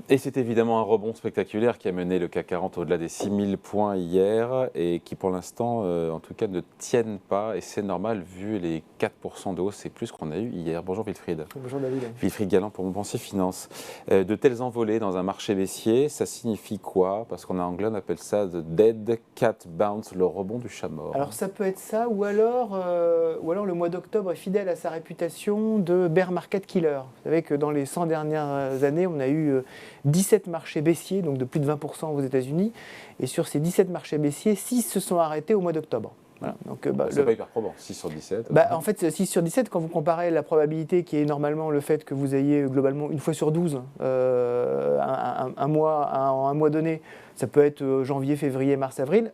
Et c'est évidemment un rebond spectaculaire qui a mené le CAC 40 au-delà des 6000 points hier et qui pour l'instant, en tout cas, ne tiennent pas. Et c'est normal vu les 4% de hausse, c'est plus qu'on a eu hier. Bonjour Wilfried. Bonjour David. Wilfried Galland pour Montpensier Finance. De telles envolées dans un marché baissier, ça signifie quoi? Parce qu'en anglais, on appelle ça the dead cat bounce, le rebond du chat mort. Alors ça peut être ça, ou alors le mois d'octobre est fidèle à sa réputation de bear market killer. Vous savez que dans les 100 dernières années, on a eu 17 marchés baissiers, donc de plus de 20% aux États-Unis. Et sur ces 17 marchés baissiers, 6 se sont arrêtés au mois d'octobre. Voilà. Donc, c'est pas hyper probant, 6 sur 17. En fait, 6 sur 17, quand vous comparez la probabilité qui est normalement le fait que vous ayez globalement une fois sur 12, un mois donné, ça peut être janvier, février, mars, avril,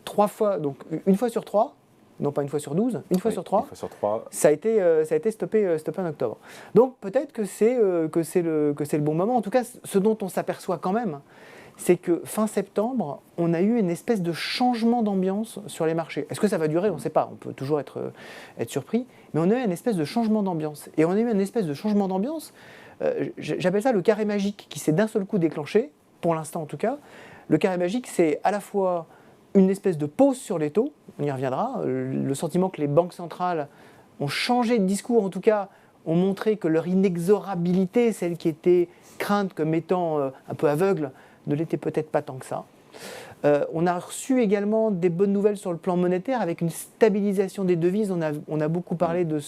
3 fois, donc une fois sur 3, non pas une fois sur 12, une fois sur 3, ça a été stoppé en octobre. Donc peut-être que c'est le bon moment. En tout cas, ce dont on s'aperçoit quand même, c'est que fin septembre, on a eu une espèce de changement d'ambiance sur les marchés. Est-ce que ça va durer? On ne sait pas, on peut toujours être surpris, mais on a eu une espèce de changement d'ambiance. Et on a eu une espèce de changement d'ambiance, j'appelle ça le carré magique, qui s'est d'un seul coup déclenché, pour l'instant en tout cas. Le carré magique, c'est à la fois une espèce de pause sur les taux, on y reviendra, le sentiment que les banques centrales ont changé de discours, en tout cas ont montré que leur inexorabilité, celle qui était crainte comme étant un peu aveugle, ne l'était peut-être pas tant que ça. On a reçu également des bonnes nouvelles sur le plan monétaire avec une stabilisation des devises. On a beaucoup parlé de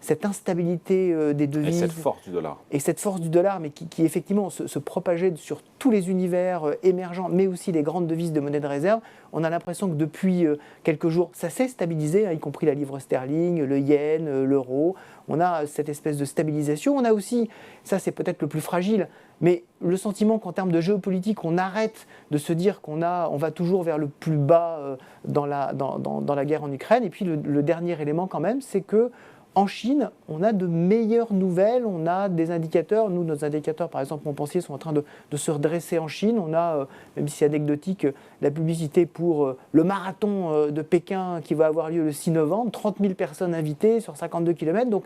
cette instabilité des devises. Et cette force du dollar. Et cette force du dollar, mais qui effectivement se propageait sur tous les univers émergents, mais aussi les grandes devises de monnaie de réserve. On a l'impression que depuis quelques jours, ça s'est stabilisé, y compris la livre sterling, le yen, l'euro. On a cette espèce de stabilisation. On a aussi, ça c'est peut-être le plus fragile, mais le sentiment qu'en termes de géopolitique, on arrête de se dire qu'on va toujours vers le plus bas dans la guerre en Ukraine. Et puis le dernier élément quand même, c'est que en Chine, on a de meilleures nouvelles, on a des indicateurs. Nous, nos indicateurs, par exemple, Montpensier, sont en train de se redresser en Chine. On a, même si c'est anecdotique, la publicité pour le marathon de Pékin qui va avoir lieu le 6 novembre. 30 000 personnes invitées sur 52 km. Donc,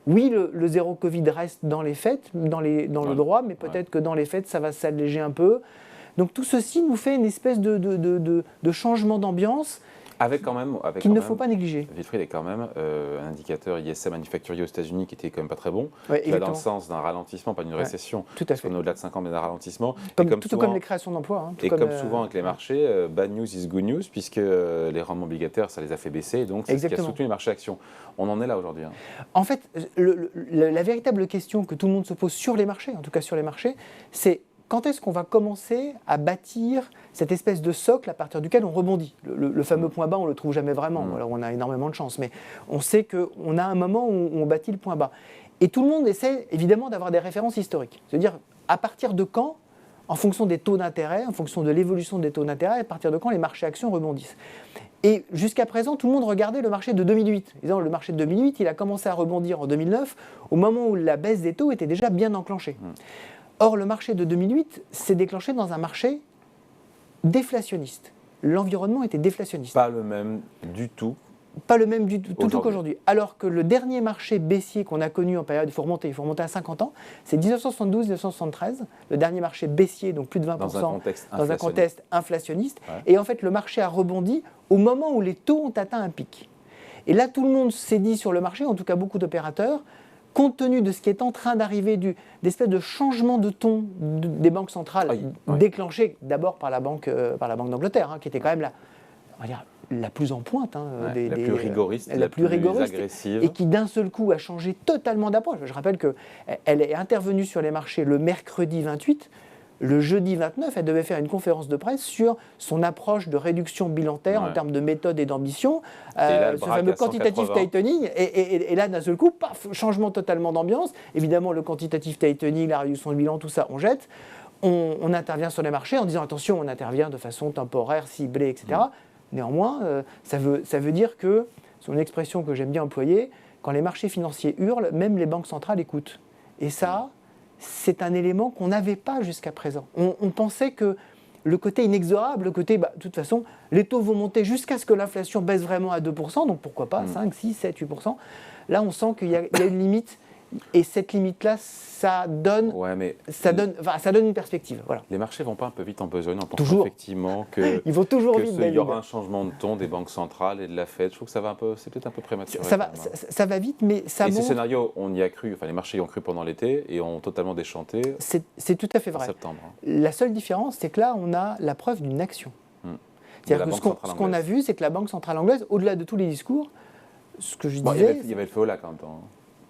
oui, le zéro Covid reste dans les faits, dans le droit, mais peut-être que dans les faits, ça va s'alléger un peu. Donc, tout ceci nous fait une espèce de changement d'ambiance. Qu'il ne faut pas négliger. Wilfried est quand même un indicateur ISM manufacturier aux États-Unis qui était quand même pas très bon, qui va dans le sens d'un ralentissement, pas d'une récession. Tout à fait. On est au-delà de 5 ans, mais d'un ralentissement. Comme les créations d'emplois. Comme souvent avec les marchés, bad news is good news, puisque les rendements obligataires, ça les a fait baisser, donc c'est ce qui a soutenu les marchés actions. On en est là aujourd'hui. En fait, la véritable question que tout le monde se pose sur les marchés, en tout cas sur les marchés, c'est quand est-ce qu'on va commencer à bâtir cette espèce de socle à partir duquel on rebondit? Le fameux point bas, on ne le trouve jamais vraiment. Alors on a énormément de chance, mais on sait qu'on a un moment où on bâtit le point bas. Et tout le monde essaie évidemment d'avoir des références historiques. C'est-à-dire à partir de quand, en fonction des taux d'intérêt, en fonction de l'évolution des taux d'intérêt, à partir de quand les marchés actions rebondissent. Et jusqu'à présent, tout le monde regardait le marché de 2008. Disons, le marché de 2008, il a commencé à rebondir en 2009, au moment où la baisse des taux était déjà bien enclenchée. Or, le marché de 2008 s'est déclenché dans un marché déflationniste. L'environnement était déflationniste. Pas le même du tout. Pas le même du tout qu'aujourd'hui. Alors que le dernier marché baissier qu'on a connu en période, il faut remonter à 50 ans, c'est 1972-1973, le dernier marché baissier, donc plus de 20%, dans un contexte inflationniste. Ouais. Et en fait, le marché a rebondi au moment où les taux ont atteint un pic. Et là, tout le monde s'est dit sur le marché, en tout cas beaucoup d'opérateurs, compte tenu de ce qui est en train d'arriver, d'espèce de changement de ton des banques centrales, déclenché d'abord par la Banque d'Angleterre, qui était quand même la plus en pointe, la plus rigoriste, la plus agressive, et qui d'un seul coup a changé totalement d'approche. Je rappelle qu'elle est intervenue sur les marchés le mercredi 28. Le jeudi 29, elle devait faire une conférence de presse sur son approche de réduction bilantaire en termes de méthode et d'ambition, ce fameux quantitative tightening. Et là, d'un seul coup, paf, changement totalement d'ambiance. Évidemment, le quantitative tightening, la réduction de bilan, tout ça, on jette. On intervient sur les marchés en disant attention, on intervient de façon temporaire, ciblée, etc. Néanmoins, ça veut dire que, c'est une expression que j'aime bien employer, quand les marchés financiers hurlent, même les banques centrales écoutent. Et ça, c'est un élément qu'on n'avait pas jusqu'à présent. On pensait que le côté inexorable, le côté, de toute façon, les taux vont monter jusqu'à ce que l'inflation baisse vraiment à 2%, donc pourquoi pas 5, 6, 7, 8%. Là, on sent qu'il y a une limite Et cette limite-là, ça donne une perspective. Voilà. Les marchés ne vont pas un peu vite en besogne en pensant Toujours. Effectivement que Ils vont toujours vite. il y aura un changement de ton des banques centrales et de la Fed. Je trouve que c'est peut-être un peu prématuré. Ça va vite, mais ça montre... Et ces scénarios, on y a cru, enfin les marchés y ont cru pendant l'été et ont totalement déchanté. C'est tout à fait vrai. En septembre. La seule différence, c'est que là, on a la preuve d'une action. C'est-à-dire que ce qu'on a vu, c'est que la Banque centrale anglaise, au-delà de tous les discours, ce que je disais... Il y avait le feu au lac en même temps.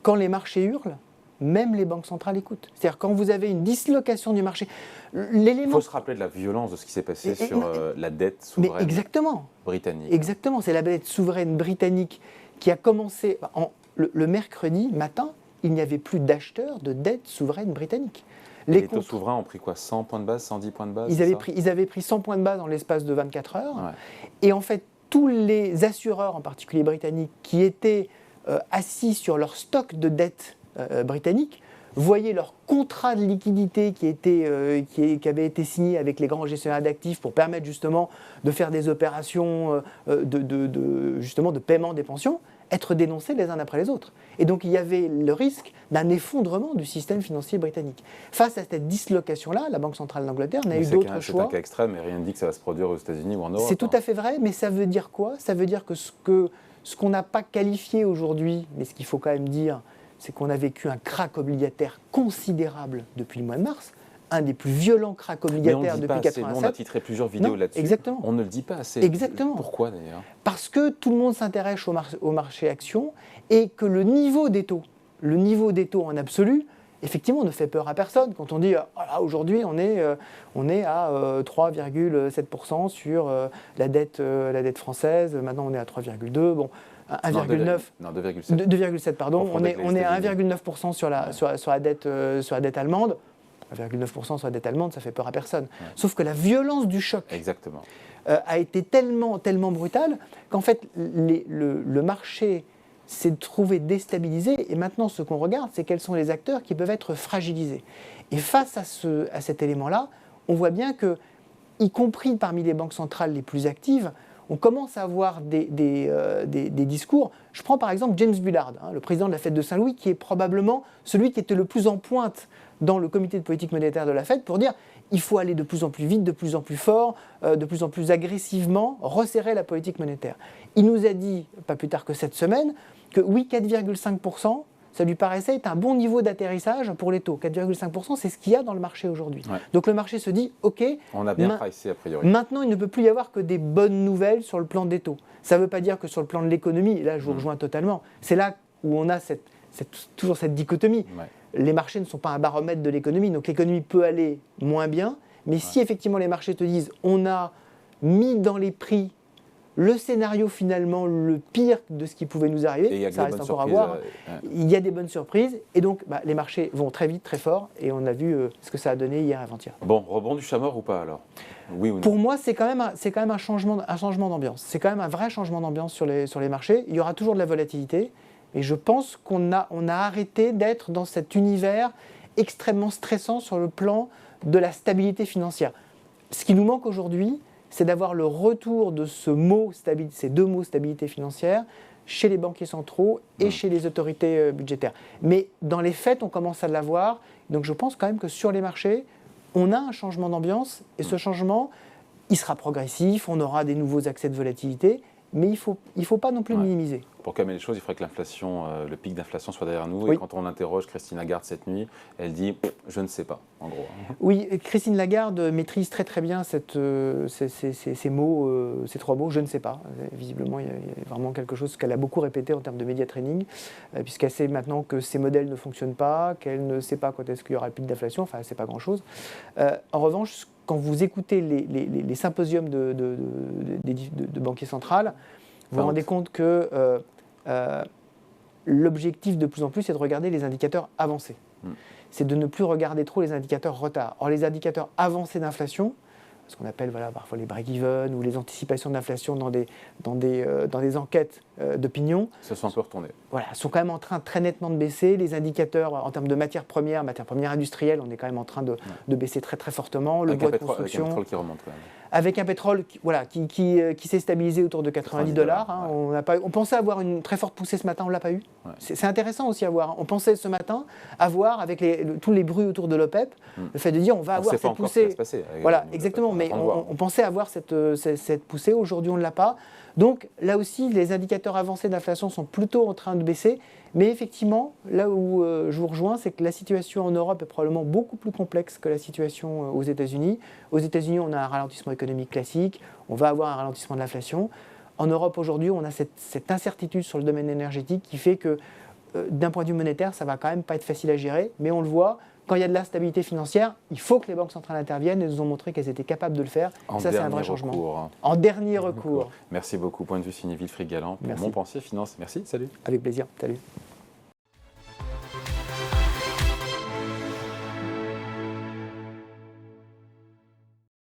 Quand les marchés hurlent, même les banques centrales écoutent. C'est-à-dire quand vous avez une dislocation du marché, il faut se rappeler de la violence de ce qui s'est passé sur la dette souveraine britannique. Exactement, c'est la dette souveraine britannique qui a commencé le mercredi matin. Il n'y avait plus d'acheteurs de dette souveraine britannique. Les taux souverains ont pris quoi, 100 points de base, 110 points de base? Ils avaient pris 100 points de base en l'espace de 24 heures. Ouais. Et en fait, tous les assureurs, en particulier britanniques, qui étaient assis sur leur stock de dette britannique, voyaient leur contrat de liquidité qui avait été signé avec les grands gestionnaires d'actifs pour permettre justement de faire des opérations de paiement des pensions, être dénoncés les uns après les autres. Et donc il y avait le risque d'un effondrement du système financier britannique. Face à cette dislocation-là, la Banque centrale d'Angleterre n'a eu d'autre choix. C'est un cas extrême et rien ne dit que ça va se produire aux États-Unis ou en Europe. C'est tout à fait vrai, mais ça veut dire quoi? Ça veut dire que ce qu'on n'a pas qualifié aujourd'hui, mais ce qu'il faut quand même dire, c'est qu'on a vécu un krach obligataire considérable depuis le mois de mars, un des plus violents krachs obligataires depuis 1987. On a titré plusieurs vidéos là-dessus. Exactement. On ne le dit pas assez. Exactement. Pourquoi d'ailleurs? Parce que tout le monde s'intéresse au marché actions et que le niveau des taux en absolu, effectivement, ne fait peur à personne. Quand on dit aujourd'hui on est à 3,7% sur la dette française, maintenant on est à 3,2%, bon, 1,9%. Non, 2,7%. 2,7%, pardon. On est à 1,9% sur la dette allemande. 1,9% sur la dette allemande, ça fait peur à personne. Ouais. Sauf que la violence du choc a été tellement brutale qu'en fait, le marché s'est trouvé déstabilisé. Et maintenant, ce qu'on regarde, c'est quels sont les acteurs qui peuvent être fragilisés. Et face à cet élément-là, on voit bien que, y compris parmi les banques centrales les plus actives, on commence à avoir des discours. Je prends par exemple James Bullard, le président de la Fed de Saint-Louis, qui est probablement celui qui était le plus en pointe dans le comité de politique monétaire de la Fed pour dire il faut aller de plus en plus vite, de plus en plus fort, de plus en plus agressivement, resserrer la politique monétaire. Il nous a dit, pas plus tard que cette semaine, que oui, 4,5%, ça lui paraissait être un bon niveau d'atterrissage pour les taux. 4,5%, c'est ce qu'il y a dans le marché aujourd'hui. Ouais. Donc le marché se dit, OK, on a bien pricé a priori. Maintenant il ne peut plus y avoir que des bonnes nouvelles sur le plan des taux. Ça ne veut pas dire que sur le plan de l'économie, là je vous rejoins totalement, c'est là où on a toujours cette dichotomie. Ouais. Les marchés ne sont pas un baromètre de l'économie, donc l'économie peut aller moins bien, mais si effectivement les marchés te disent on a mis dans les prix le scénario finalement le pire de ce qui pouvait nous arriver, ça reste encore à voir, il y a des bonnes surprises, et donc les marchés vont très vite, très fort, et on a vu ce que ça a donné hier avant-hier. Bon, rebond du chat mort ou pas alors? Oui ou non? Pour moi, c'est quand même un changement d'ambiance. C'est quand même un vrai changement d'ambiance sur les marchés. Il y aura toujours de la volatilité, et je pense qu'on a arrêté d'être dans cet univers extrêmement stressant sur le plan de la stabilité financière. Ce qui nous manque aujourd'hui, c'est d'avoir le retour de ces deux mots stabilité financière chez les banquiers centraux et chez les autorités budgétaires. Mais dans les faits, on commence à l'avoir. Donc je pense quand même que sur les marchés, on a un changement d'ambiance, et ce changement, il sera progressif, on aura des nouveaux accès de volatilité, mais il faut pas non plus minimiser. Pour calmer les choses, il faudrait que l'inflation, le pic d'inflation soit derrière nous. Oui. Et quand on interroge Christine Lagarde cette nuit, elle dit « je ne sais pas », en gros. Oui, Christine Lagarde maîtrise très très bien ces mots, ces trois mots « je ne sais pas ». Visiblement, il y a vraiment quelque chose qu'elle a beaucoup répété en termes de média training, puisqu'elle sait maintenant que ces modèles ne fonctionnent pas, qu'elle ne sait pas quand est-ce qu'il y aura le pic d'inflation, enfin, elle ne sait pas grand-chose. En revanche, quand vous écoutez les symposiums de banquiers centrales, vous vous rendez compte que l'objectif de plus en plus, c'est de regarder les indicateurs avancés. C'est de ne plus regarder trop les indicateurs retard. Or, les indicateurs avancés d'inflation, ce qu'on appelle parfois les break-even ou les anticipations d'inflation dans des enquêtes d'opinion. Se sont un peu retournés. Voilà, sont quand même en train très nettement de baisser. Les indicateurs en termes de matières premières industrielles, on est quand même en train de baisser très très fortement. Le bois de construction. Avec un pétrole qui remonte quand même. Avec un pétrole qui s'est stabilisé autour de $90. Ouais. On pensait avoir une très forte poussée ce matin, on ne l'a pas eu. Ouais. C'est intéressant aussi à voir. On pensait ce matin avoir, avec tous les bruits autour de l'OPEP, le fait de dire on va avoir cette poussée. Voilà, exactement. Mais on pensait avoir cette poussée. Aujourd'hui, on ne l'a pas. Donc là aussi, les indicateurs avancés d'inflation sont plutôt en train de baisser. Mais effectivement, là où je vous rejoins, c'est que la situation en Europe est probablement beaucoup plus complexe que la situation aux États-Unis. Aux États-Unis, on a un ralentissement économique classique, on va avoir un ralentissement de l'inflation. En Europe, aujourd'hui, on a cette incertitude sur le domaine énergétique qui fait que, d'un point de vue monétaire, ça ne va quand même pas être facile à gérer. Mais on le voit, quand il y a de l'instabilité financière, il faut que les banques centrales interviennent et nous ont montré qu'elles étaient capables de le faire. Et ça, c'est un vrai changement. En dernier recours. Merci beaucoup. Point de vue signé Wilfried Galland pour Montpensier Finance. Merci, salut. Avec plaisir, salut.